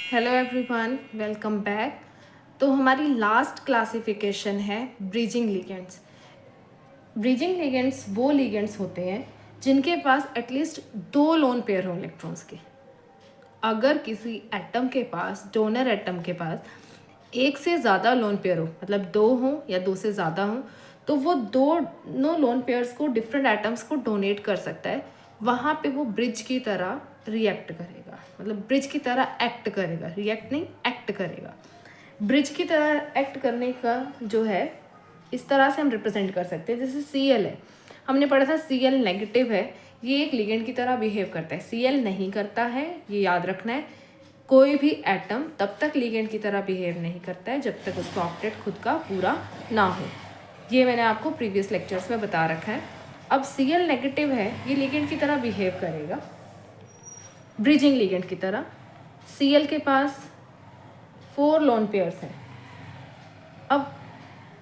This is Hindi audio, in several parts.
Hello everyone, welcome back. तो हमारी लास्ट क्लासिफिकेशन है ब्रिजिंग लिगेंड्स। ब्रिजिंग लिगेंड्स वो लिगेंड्स होते हैं जिनके पास एटलीस्ट दो लोन पेयर हो इलेक्ट्रॉन्स के। अगर किसी एटम के पास, डोनर एटम के पास एक से ज़्यादा लोन पेयर हो, मतलब दो हो या दो से ज़्यादा हो, तो वो दोनों लोन पेयर्स को डिफरेंट एटम्स को डोनेट कर सकता है। वहाँ पे वो ब्रिज की तरह रिएक्ट करेगा, मतलब ब्रिज की तरह एक्ट करेगा, रिएक्ट नहीं एक्ट करेगा। ब्रिज की तरह एक्ट करने का जो है, इस तरह से हम रिप्रेजेंट कर सकते हैं। जैसे Cl है, हमने पढ़ा था Cl नेगेटिव है, ये एक लिगेंड की तरह बिहेव करता है। Cl नहीं करता है, ये याद रखना है। कोई भी एटम तब तक लिगेंड की तरह बिहेव नहीं करता है जब तक उसका ऑक्टेट खुद का पूरा ना हो। ये मैंने आपको प्रीवियस लेक्चर्स में बता रखा है। अब Cl नेगेटिव है, ये लिगेंड की तरह बिहेव करेगा, ब्रिजिंग लिगेंड की तरह। Cl के पास 4 लोन पेयर्स हैं। अब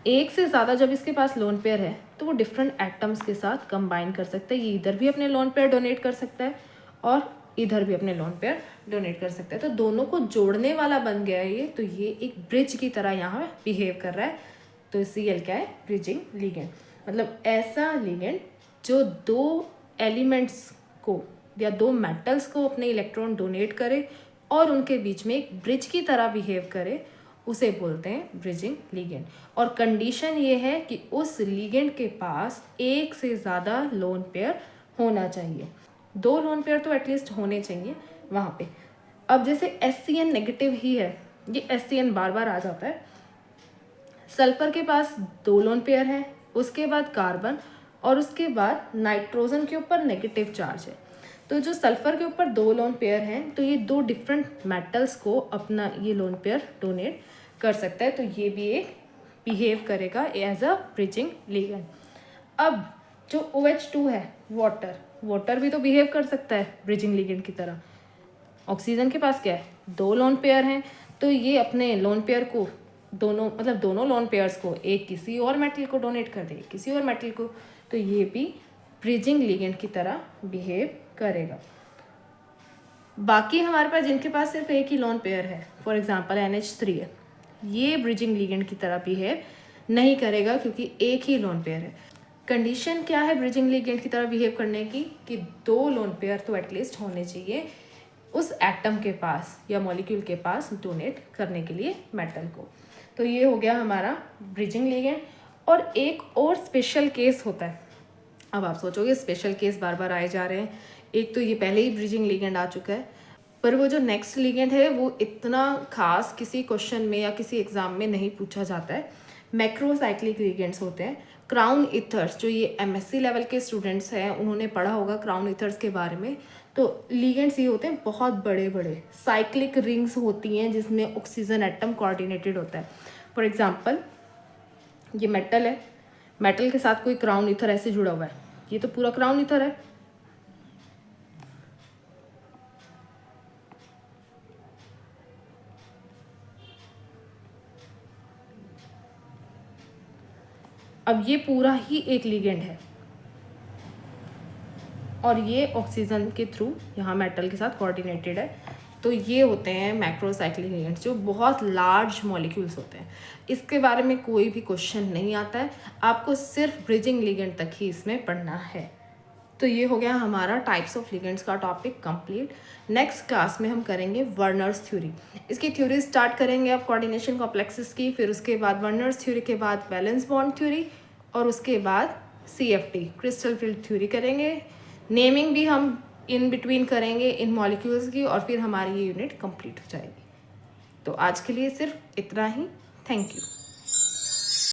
एक से ज़्यादा जब इसके पास लोन पेयर है तो वो डिफरेंट एटम्स के साथ कंबाइन कर सकता है। ये इधर भी अपने लोन पेयर डोनेट कर सकता है और इधर भी अपने लोन पेयर डोनेट कर सकता है। तो दोनों को जोड़ने वाला बन गया है ये। तो ये एक ब्रिज की तरह यहाँ बिहेव कर रहा है। तो Cl क्या है? Bridging ligand. मतलब ऐसा लिगेंड जो दो एलिमेंट्स को या दो मेटल्स को अपने इलेक्ट्रॉन डोनेट करे और उनके बीच में एक ब्रिज की तरह बिहेव करे, उसे बोलते हैं ब्रिजिंग लिगेंड। और कंडीशन ये है कि उस लिगेंड के पास एक से ज़्यादा लोन पेयर होना चाहिए। 2 लोन पेयर तो एटलीस्ट होने चाहिए वहाँ पे। अब जैसे SCN नेगेटिव ही है, ये SCN बार बार आ जाता है। सल्फर के पास 2 लोन पेयर है, उसके बाद कार्बन और उसके बाद नाइट्रोजन के ऊपर नेगेटिव चार्ज है। तो जो सल्फर के ऊपर 2 लोन पेयर हैं, तो ये 2 डिफरेंट मेटल्स को अपना ये लोन पेयर डोनेट कर सकता है। तो ये भी एक बिहेव करेगा एज अ ब्रिजिंग लिगेंड। अब जो OH2 है, वाटर भी तो बिहेव कर सकता है ब्रिजिंग लिगेंड की तरह। ऑक्सीजन के पास क्या है? 2 लोन पेयर हैं, तो ये अपने लोन पेयर को दोनों लोन पेयर्स को एक किसी और मेटल को डोनेट कर देगी, किसी और मेटल को। तो ये भी ब्रिजिंग लिगेंड की तरह बिहेव करेगा। बाकी हमारे पास जिनके पास सिर्फ एक ही लोन पेयर है, फॉर एग्जांपल NH3 है, ये ब्रिजिंग लिगेंड की तरह बिहेव नहीं करेगा क्योंकि एक ही लोन पेयर है। कंडीशन क्या है ब्रिजिंग लिगेंड की तरह बिहेव करने की? कि 2 लोन पेयर तो एटलीस्ट होने चाहिए उस एटम के पास या मॉलिक्यूल के पास डोनेट करने के लिए मेटल को। तो ये हो गया हमारा ब्रिजिंग लिगेंड। और एक और स्पेशल केस होता है। अब आप सोचोगे स्पेशल केस बार बार आए जा रहे हैं। एक तो ये पहले ही ब्रिजिंग लिगेंड आ चुका है, पर वो जो नेक्स्ट लिगेंड है वो इतना खास किसी क्वेश्चन में या किसी एग्जाम में नहीं पूछा जाता है। मैक्रोसाइक्लिक लिगेंड्स होते हैं। क्राउन ईथर्स, जो ये MSc लेवल के स्टूडेंट्स हैं उन्होंने पढ़ा होगा क्राउन ईथर्स के बारे में। तो लिगेंड्स ये होते हैं बहुत बड़े बड़े साइक्लिक रिंग्स होती हैं जिसमें ऑक्सीजन एटम कोऑर्डिनेटेड होता है। फॉर एग्जांपल ये मेटल है, मेटल के साथ कोई क्राउन ईथर ऐसे जुड़ा हुआ है, ये तो पूरा क्राउन ईथर है। अब ये पूरा ही एक लिगेंड है और ये ऑक्सीजन के थ्रू यहाँ मेटल के साथ कोऑर्डिनेटेड है। तो ये होते हैं मैक्रोसाइक्लिक लिगेंड्स, जो बहुत लार्ज मॉलिक्यूल्स होते हैं। इसके बारे में कोई भी क्वेश्चन नहीं आता है, आपको सिर्फ ब्रिजिंग लिगेंड तक ही इसमें पढ़ना है। तो ये हो गया हमारा टाइप्स ऑफ लिगेंड्स का टॉपिक कंप्लीट। नेक्स्ट क्लास में हम करेंगे वर्नर्स थ्योरी। इसकी थ्योरी स्टार्ट करेंगे अब कोऑर्डिनेशन कॉम्प्लेक्सेस की, फिर उसके बाद वर्नर्स थ्योरी के बाद वैलेंस बॉन्ड थ्योरी और उसके बाद CFT क्रिस्टल फील्ड थ्योरी करेंगे। नेमिंग भी हम इन बिटवीन करेंगे इन मॉलिक्यूल्स की और फिर हमारी ये यूनिट कंप्लीट हो जाएगी। तो आज के लिए सिर्फ इतना ही। Thank you.